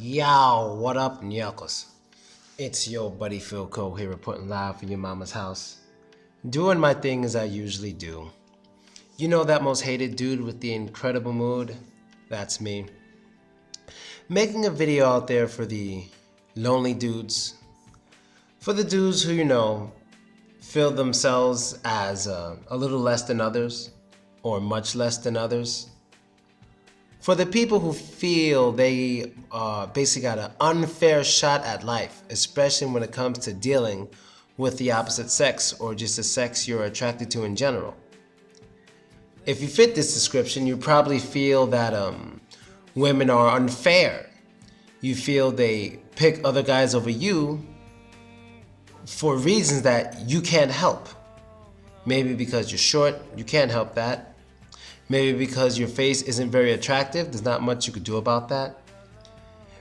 Yo, what up, Nyakos? It's your buddy Philko here reporting live from your mama's house. Doing my thing as I usually do. You know that most hated dude with the incredible mood? That's me. Making a video out there for the lonely dudes. For the dudes who, feel themselves as a little less than others, or much less than others. For the people who feel they basically got an unfair shot at life, especially when it comes to dealing with the opposite sex or just the sex you're attracted to in general. If you fit this description, you probably feel that women are unfair. You feel they pick other guys over you for reasons that you can't help. Maybe because you're short, you can't help that. Maybe because your face isn't very attractive, there's not much you could do about that.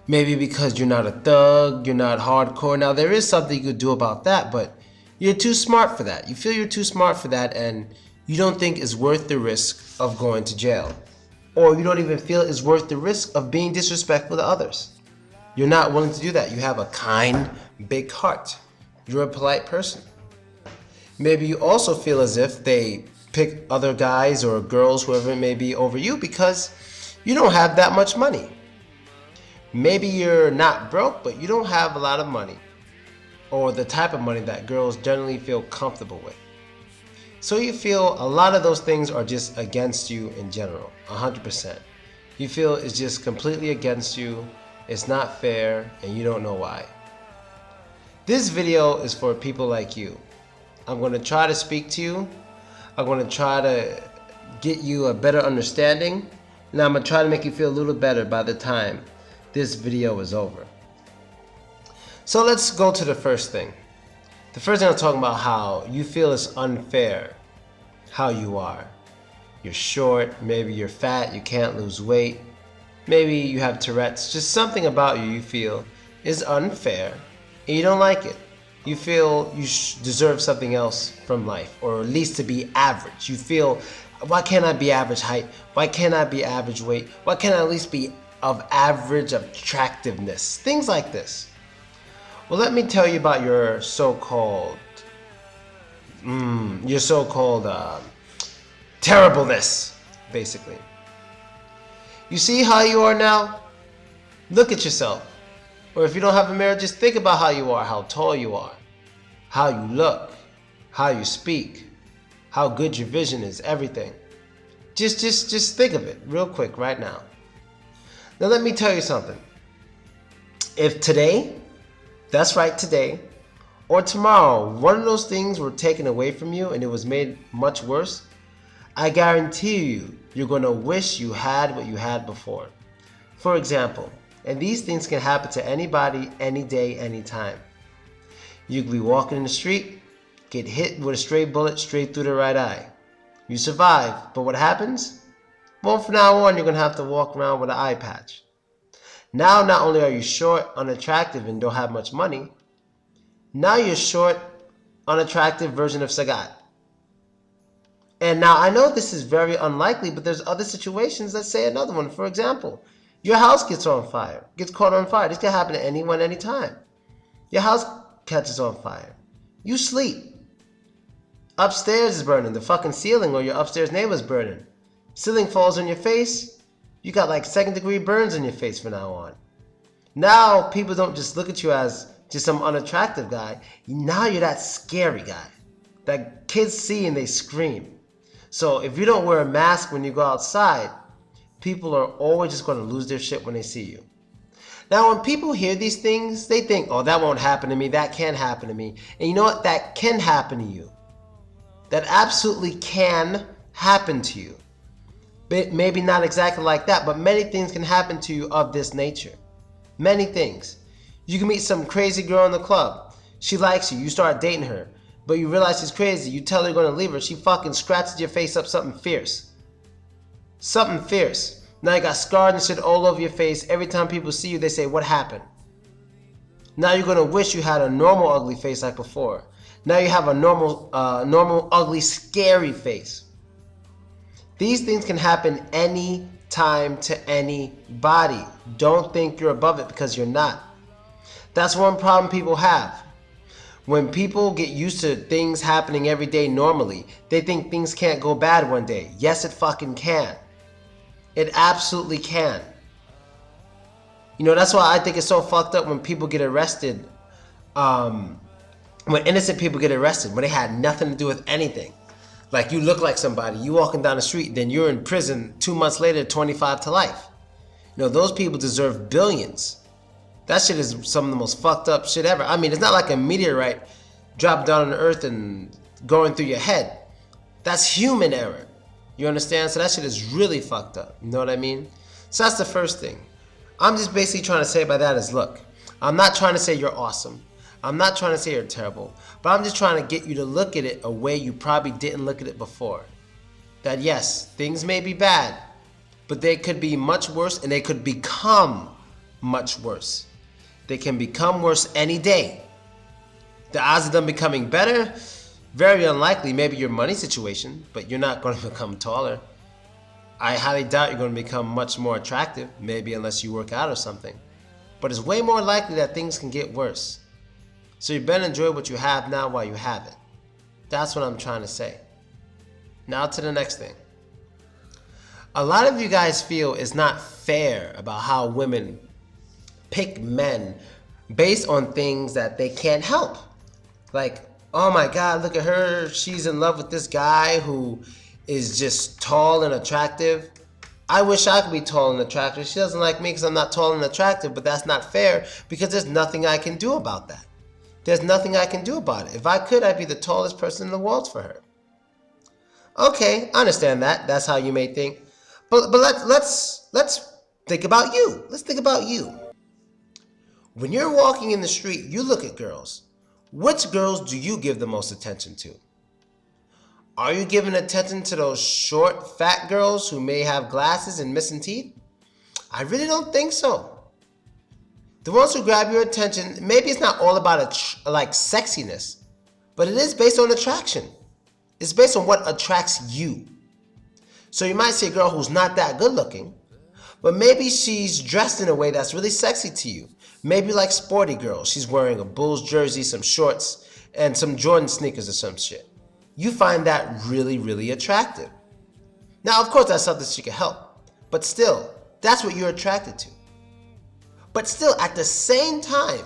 Maybe because you're not a thug, you're not hardcore. Now there is something you could do about that, but you're too smart for that. You feel you're too smart for that and you don't think it's worth the risk of going to jail. Or you don't even feel it's worth the risk of being disrespectful to others. You're not willing to do that. You have a kind, big heart. You're a polite person. Maybe you also feel as if they pick other guys or girls, whoever it may be, over you because you don't have that much money. Maybe you're not broke, but you don't have a lot of money, or the type of money that girls generally feel comfortable with. So you feel a lot of those things are just against you in general, 100%. You feel it's just completely against you, it's not fair, and you don't know why. This video is for people like you. I'm going to try to speak to you. I'm going to try to get you a better understanding, and I'm going to try to make you feel a little better by the time this video is over. So let's go to the first thing. The first thing I'm talking about, how you feel it's unfair how you are. You're short, maybe you're fat, you can't lose weight, maybe you have Tourette's, just something about you feel is unfair and you don't like it. You feel you deserve something else from life, or at least to be average. You feel, why can't I be average height? Why can't I be average weight? Why can't I at least be of average attractiveness? Things like this. Well, let me tell you about your so-called terribleness, basically. You see how you are now? Look at yourself. Or if you don't have a mirror, just think about how you are, how tall you are, how you look, how you speak, how good your vision is, everything. Just think of it real quick right now. Now let me tell you something. If today, that's right, today, or tomorrow, one of those things were taken away from you and it was made much worse, I guarantee you're going to wish you had what you had before. For example, and these things can happen to anybody, any day, anytime. You could be walking in the street, get hit with a stray bullet straight through the right eye. You survive, but what happens? Well, from now on, you're going to have to walk around with an eye patch. Now, not only are you short, unattractive, and don't have much money, now you're short, unattractive version of Sagat. And now, I know this is very unlikely, but there's other situations. Let's say another one. For example, your house gets on fire, gets caught on fire. This can happen to anyone, anytime. Your house catches on fire. You sleep. Upstairs is burning, the fucking ceiling, or your upstairs neighbor's burning. Ceiling falls on your face. You got like second-degree burns on your face from now on. Now people don't just look at you as just some unattractive guy. Now you're that scary guy that kids see and they scream. So if you don't wear a mask when you go outside, people are always just going to lose their shit when they see you. Now, when people hear these things, they think, oh, that won't happen to me. That can't happen to me. And you know what? That can happen to you. That absolutely can happen to you. But maybe not exactly like that, but many things can happen to you of this nature. Many things. You can meet some crazy girl in the club. She likes you. You start dating her. But you realize she's crazy. You tell her you're going to leave her. She fucking scratches your face up something fierce. Something fierce. Now you got scars and shit all over your face. Every time people see you, they say, what happened? Now you're going to wish you had a normal ugly face like before. Now you have a normal ugly, scary face. These things can happen any time to anybody. Don't think you're above it, because you're not. That's one problem people have. When people get used to things happening every day normally, they think things can't go bad one day. Yes, it fucking can. It absolutely can. You know, that's why I think it's so fucked up when people get arrested, when innocent people get arrested, when they had nothing to do with anything. Like, you look like somebody, you walking down the street, then you're in prison 2 months later, 25 to life. You know, those people deserve billions. That shit is some of the most fucked up shit ever. I mean, it's not like a meteorite dropped down on the earth and going through your head. That's human error. You understand? So that shit is really fucked up. You know what I mean? So that's the first thing. I'm just basically trying to say by that is, look, I'm not trying to say you're awesome. I'm not trying to say you're terrible. But I'm just trying to get you to look at it a way you probably didn't look at it before. That yes, things may be bad, but they could be much worse, and they could become much worse. They can become worse any day. The odds of them becoming better, very unlikely. Maybe your money situation, but you're not going to become taller. I highly doubt you're going to become much more attractive, maybe unless you work out or something. But it's way more likely that things can get worse. So you better enjoy what you have now while you have it. That's what I'm trying to say. Now to the next thing. A lot of you guys feel it's not fair about how women pick men based on things that they can't help. Like, oh my God, look at her. She's in love with this guy who is just tall and attractive. I wish I could be tall and attractive. She doesn't like me because I'm not tall and attractive, but that's not fair because there's nothing I can do about that. There's nothing I can do about it. If I could, I'd be the tallest person in the world for her. Okay, I understand that. That's how you may think. But let's think about you. Let's think about you. When you're walking in the street, you look at girls. Which girls do you give the most attention to? Are you giving attention to those short, fat girls who may have glasses and missing teeth? I really don't think so. The ones who grab your attention, maybe it's not all about like sexiness, but it is based on attraction. It's based on what attracts you. So you might see a girl who's not that good looking, but maybe she's dressed in a way that's really sexy to you. Maybe like sporty girls. She's wearing a Bulls jersey, some shorts, and some Jordan sneakers or some shit. You find that really, really attractive. Now, of course, that's something she can help, but still, that's what you're attracted to. But still, at the same time,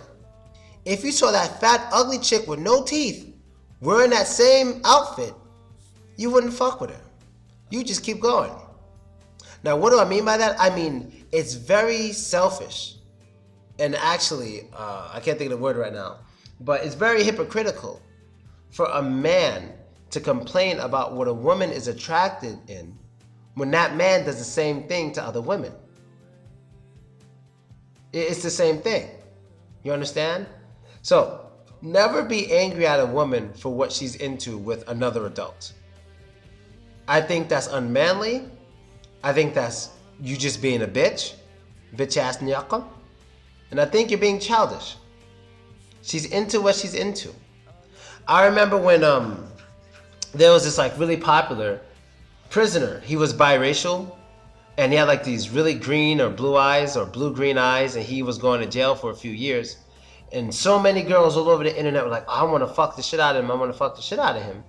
if you saw that fat, ugly chick with no teeth wearing that same outfit, you wouldn't fuck with her. You just keep going. Now, what do I mean by that? I mean, it's very selfish. And actually, I can't think of the word right now, but it's very hypocritical for a man to complain about what a woman is attracted in when that man does the same thing to other women. It's the same thing. You understand? So, never be angry at a woman for what she's into with another adult. I think that's unmanly. I think that's you just being a bitch ass nyaka. And I think you're being childish. She's into what she's into. I remember when there was this like really popular prisoner. He was biracial, and he had like these really green or blue eyes or blue-green eyes, and he was going to jail for a few years. And so many girls all over the internet were like, oh, I want to fuck the shit out of him. I want to fuck the shit out of him.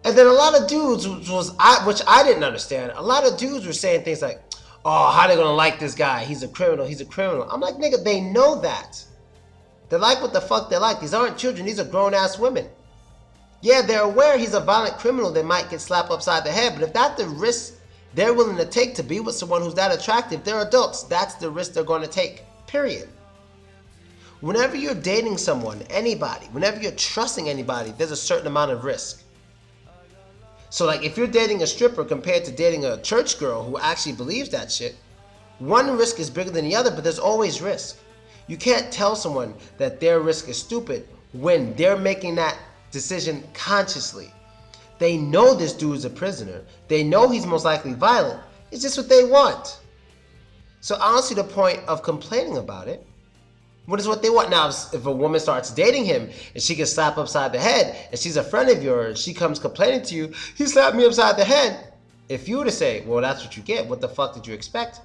And then a lot of dudes, which I didn't understand, a lot of dudes were saying things like, oh, how they gonna like this guy? He's a criminal, he's a criminal. I'm like, nigga, they know that. They like what the fuck they like. These aren't children, these are grown-ass women. Yeah, they're aware he's a violent criminal, they might get slapped upside the head, but if that's the risk they're willing to take to be with someone who's that attractive, they're adults. That's the risk they're gonna take, period. Whenever you're dating someone, anybody, whenever you're trusting anybody, there's a certain amount of risk. So like if you're dating a stripper compared to dating a church girl who actually believes that shit, one risk is bigger than the other, but there's always risk. You can't tell someone that their risk is stupid when they're making that decision consciously. They know this dude is a prisoner. They know he's most likely violent. It's just what they want. So I don't see the point of complaining about it. What is what they want? Now, if a woman starts dating him and she gets slapped upside the head and she's a friend of yours, she comes complaining to you, he slapped me upside the head. If you were to say, well, that's what you get, what the fuck did you expect?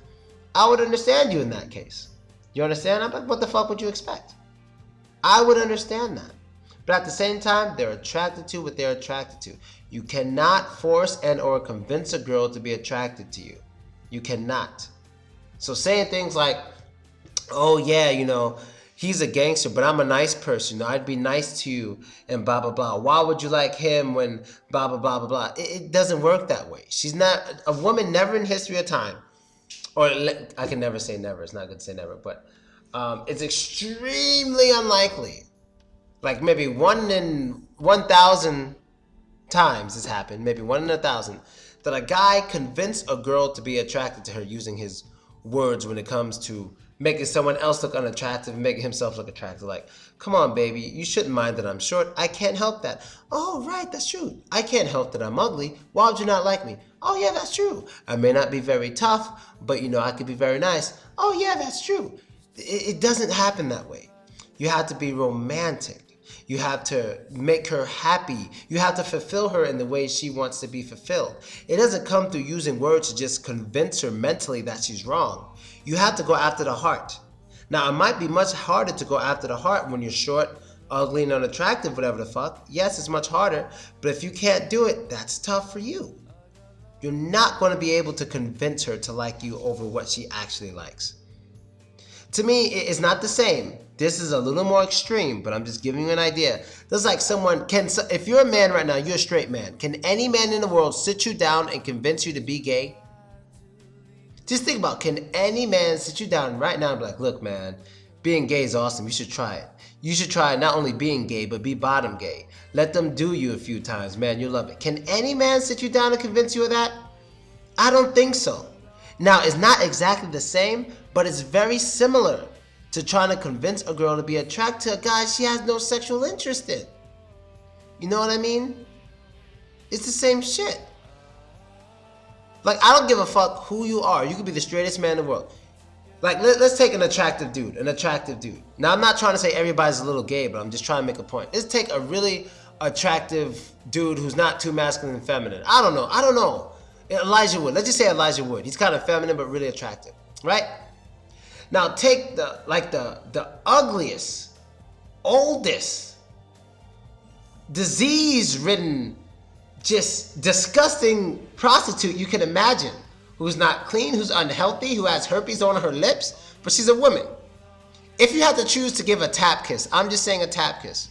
I would understand you in that case. You understand? I'm like, what the fuck would you expect? I would understand that. But at the same time, they're attracted to what they're attracted to. You cannot force and or convince a girl to be attracted to you. You cannot. So saying things like, oh yeah, he's a gangster, but I'm a nice person. I'd be nice to you and blah, blah, blah. Why would you like him when blah, blah, blah, blah, blah. It doesn't work that way. She's not, a woman never in history of time, or I can never say never. It's not good to say never, but it's extremely unlikely. Like maybe 1 in 1,000 times it's happened, maybe 1 in 1,000, that a guy convinced a girl to be attracted to her using his words when it comes to making someone else look unattractive and making himself look attractive. Like, come on, baby, you shouldn't mind that I'm short. I can't help that. Oh, right, that's true. I can't help that I'm ugly. Why would you not like me? Oh, yeah, that's true. I may not be very tough, but I could be very nice. Oh, yeah, that's true. It doesn't happen that way. You have to be romantic. You have to make her happy. You have to fulfill her in the way she wants to be fulfilled. It doesn't come through using words to just convince her mentally that she's wrong. You have to go after the heart. Now, it might be much harder to go after the heart when you're short, ugly, and unattractive, whatever the fuck. Yes, it's much harder, but if you can't do it, that's tough for you. You're not going to be able to convince her to like you over what she actually likes. To me, it's not the same. This is a little more extreme, but I'm just giving you an idea. There's like if you're a man right now, you're a straight man. Can any man in the world sit you down and convince you to be gay? Just think about, can any man sit you down right now and be like, look, man, being gay is awesome. You should try it. You should try not only being gay, but be bottom gay. Let them do you a few times, man. You'll love it. Can any man sit you down and convince you of that? I don't think so. Now, it's not exactly the same, but it's very similar to trying to convince a girl to be attracted to a guy she has no sexual interest in. You know what I mean? It's the same shit. Like, I don't give a fuck who you are. You could be the straightest man in the world. Like, let's take an attractive dude. Now, I'm not trying to say everybody's a little gay, but I'm just trying to make a point. Let's take a really attractive dude who's not too masculine and feminine. I don't know. Elijah Wood. Let's just say Elijah Wood. He's kind of feminine, but really attractive, right? Now, take the ugliest, oldest, disease-ridden, just disgusting prostitute you can imagine, who's not clean, who's unhealthy, who has herpes on her lips, but she's a woman. If you had to choose to give a tap kiss, I'm just saying a tap kiss.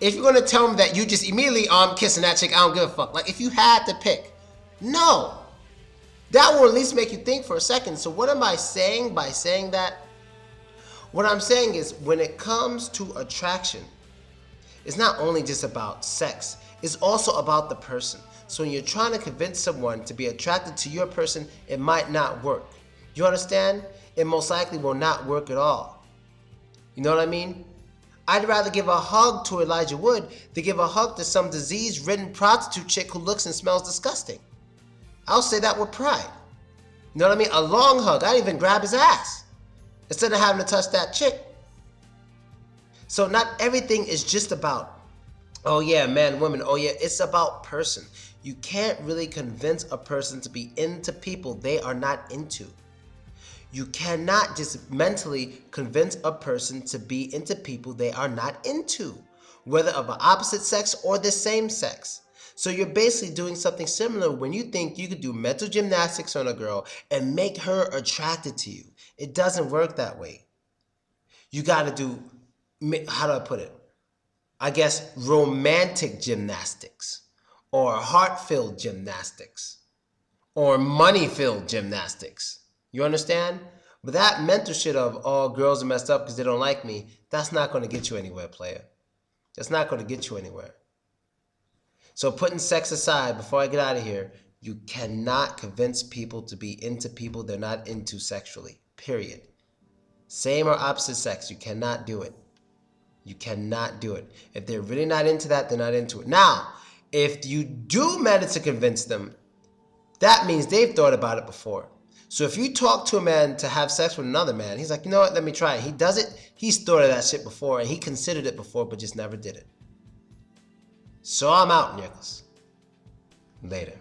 If you're gonna tell me that you just immediately, I'm kissing that chick, I don't give a fuck. Like, if you had to pick, no. That will at least make you think for a second. So what am I saying by saying that? What I'm saying is, when it comes to attraction, it's not only just about sex, it's also about the person. So when you're trying to convince someone to be attracted to your person, it might not work. You understand? It most likely will not work at all. You know what I mean? I'd rather give a hug to Elijah Wood than give a hug to some disease-ridden prostitute chick who looks and smells disgusting. I'll say that with pride. You know what I mean? A long hug. I'd even grab his ass instead of having to touch that chick. So not everything is just about, oh yeah, man, woman. Oh yeah, it's about person. You can't really convince a person to be into people they are not into. You cannot just mentally convince a person to be into people they are not into, whether of the opposite sex or the same sex. So you're basically doing something similar when you think you could do mental gymnastics on a girl and make her attracted to you. It doesn't work that way. You got to do, how do I put it? I guess romantic gymnastics, or heart-filled gymnastics, or money-filled gymnastics. You understand? But that mental shit of, oh, girls are messed up because they don't like me, that's not going to get you anywhere, player. That's not going to get you anywhere. So putting sex aside, before I get out of here, you cannot convince people to be into people they're not into sexually, period. Same or opposite sex, you cannot do it. You cannot do it. If they're really not into that, they're not into it. Now, if you do manage to convince them, that means they've thought about it before. So if you talk to a man to have sex with another man, he's like, you know what, let me try it. He does it, he's thought of that shit before, and he considered it before, but just never did it. So I'm out, Nicholas. Later.